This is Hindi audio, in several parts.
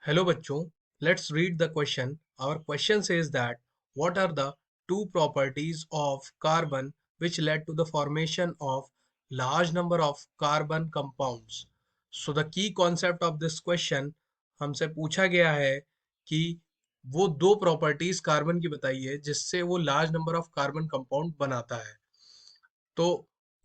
Hello बच्चों, let's read the question. Our question says that what are the two properties of carbon which led to the formation of large number of carbon compounds? So the key concept of this question हमसे पूछा गया है कि वो दो प्रॉपर्टीज कार्बन की बताइए जिससे वो large number of carbon compound बनाता है। तो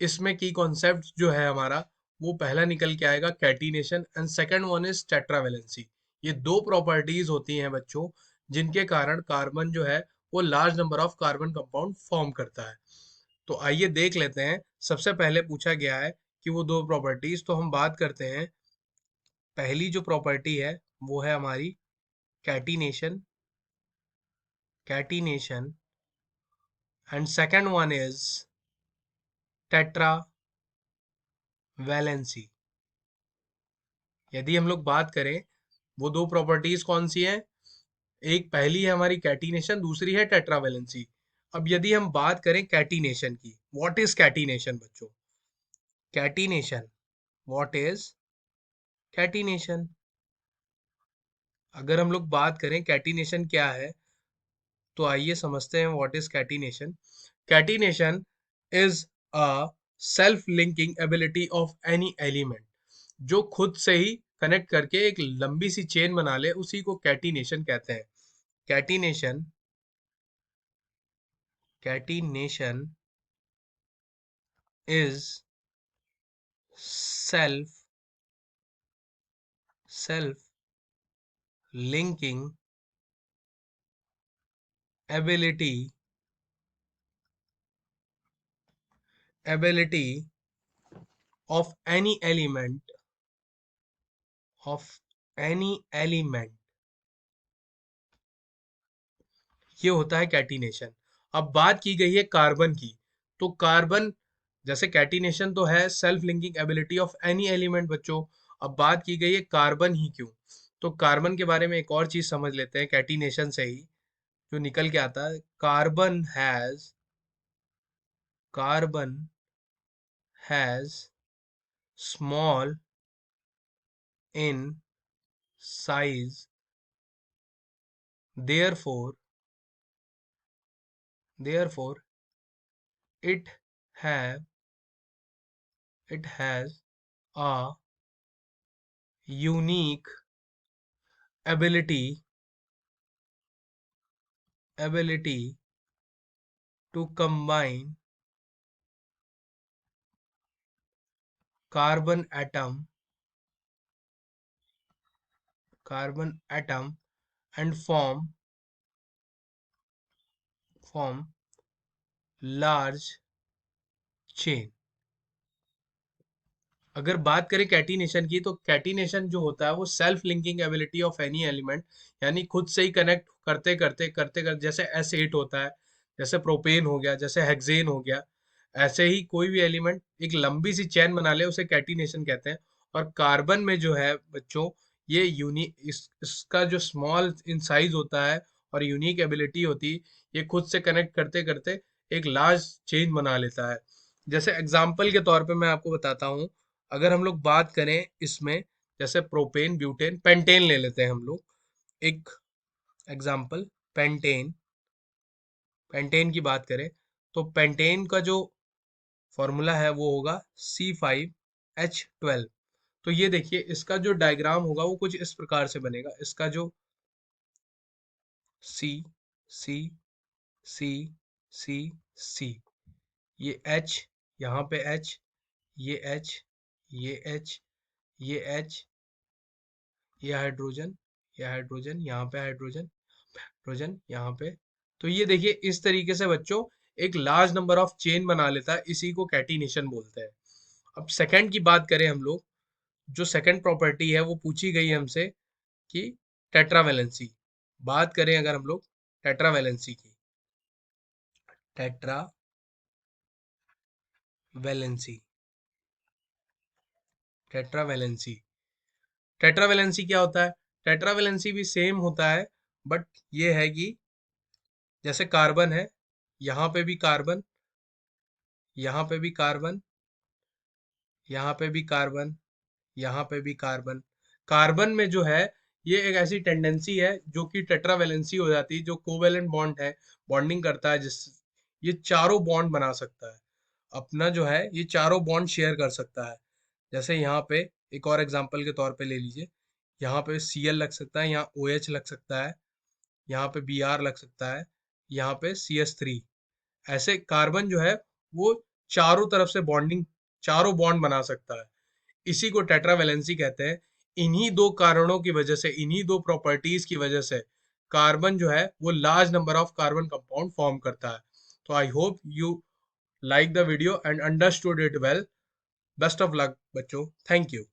इसमें की कॉन्सेप्ट जो है हमारा वो पहला निकल के आएगा catenation and second one is tetravalency. ये दो प्रॉपर्टीज होती हैं बच्चों जिनके कारण कार्बन जो है वो large number of carbon compound form करता है। तो आइए देख लेते हैं। सबसे पहले पूछा गया है कि वो दो प्रॉपर्टीज, तो हम बात करते हैं। पहली जो प्रॉपर्टी है वो है हमारी catenation catenation and second one is tetravalency. यदि हम लोग बात करें वो दो प्रॉपर्टीज कौन सी हैं, एक पहली है हमारी कैटिनेशन, दूसरी है टेट्रावेलेंसी। अब यदि हम बात करें कैटिनेशन की, व्हाट इज कैटिनेशन बच्चों? Catenation, what is catenation? अगर हम लोग बात करें कैटिनेशन क्या है, तो आइए समझते हैं what is catenation. Catenation is a self linking ability of any element, जो खुद से ही कनेक्ट करके एक लंबी सी चेन बना ले, उसी को कैटिनेशन कहते हैं। Catenation catenation is self linking ability of any element, ये होता है कैटिनेशन। अब बात की गई है कार्बन की, तो कार्बन जैसे कैटिनेशन तो है self linking ability of any element बच्चों। अब बात की गई है कार्बन ही क्यों, तो कार्बन के बारे में एक और चीज समझ लेते हैं। कैटिनेशन से ही जो निकल के आता है, carbon has small in size, therefore it have it has a unique ability to combine carbon atom and form large chain। अगर बात करें कैटिनेशन की, तो कैटिनेशन जो होता है वो self linking ability of any element, यानी खुद से ही कनेक्ट करते करते जैसे S8 होता है, जैसे प्रोपेन हो गया, जैसे हेक्सेन हो गया, ऐसे ही कोई भी एलिमेंट एक लंबी सी चेन बना ले उसे कैटिनेशन कहते हैं। और कार्बन में जो है बच्चों, ये इसका जो स्मॉल इन साइज होता है और यूनिक एबिलिटी होती है, ये खुद से कनेक्ट करते करते एक लार्ज चेन बना लेता है। जैसे एग्जाम्पल के तौर पे मैं आपको बताता हूँ। अगर हम लोग बात करें इसमें, जैसे प्रोपेन, ब्यूटेन, पेंटेन ले लेते हैं हम लोग एक एग्जांपल। पेंटेन पेंटेन की बात करें, तो पेंटेन का जो फॉर्मूला है वो होगा C5H12। तो ये देखिए, इसका जो डायग्राम होगा वो कुछ इस प्रकार से बनेगा। इसका जो C C C C C, ये H, यहाँ पे H, ये H, ये H, ये H, ये हाइड्रोजन, ये हाइड्रोजन, यहाँ पे हाइड्रोजन, हाइड्रोजन यहाँ पे। तो ये देखिए इस तरीके से बच्चों एक लार्ज नंबर ऑफ चेन बना लेता है, इसी को कैटिनेशन बोलते हैं। अब सेकंड की बात करें हम लोग, जो सेकंड प्रॉपर्टी है वो पूछी गई है हमसे कि टेट्रावेलेंसी। बात करें अगर हम लोग टेट्रावेलेंसी की, टेट्रावेलेंसी टेट्रावेलेंसी टेट्रावेलेंसी क्या होता है? टेट्रावेलेंसी भी सेम होता है, बट ये है कि जैसे कार्बन है, यहाँ पे भी कार्बन, यहाँ पे भी कार्बन, यहाँ पे भी कार्बन, यहाँ पे भी कार्बन। कार्बन में जो है ये एक ऐसी टेंडेंसी है जो कि टेट्रावेलेंसी हो जाती है, जो कोवेलेंट बॉन्ड है, बॉन्डिंग करता है, जिस ये चारों बॉन्ड बना सकता है। अपना जो है ये चारों बॉन्ड शेयर कर सकता है। जैसे यहाँ पे एक और एग्जांपल के तौर पे ले लीजिए, यहाँ पे Cl लग सकता है, यहाँ OH लग सकता है, यहाँ पे Br लग सकता है, यहाँ पे CH3। ऐसे कार्बन जो है वो चारों तरफ से बॉन्डिंग, चारों बॉन्ड बना सकता है। इसी को टेट्रावेलेंसी कहते हैं। इन्हीं दो कारणों की वजह से, इन्हीं दो प्रॉपर्टीज की वजह से कार्बन जो है वो large number of carbon compound form करता है। तो I hope you like the video and understood it well. Best of luck बच्चों, थैंक यू।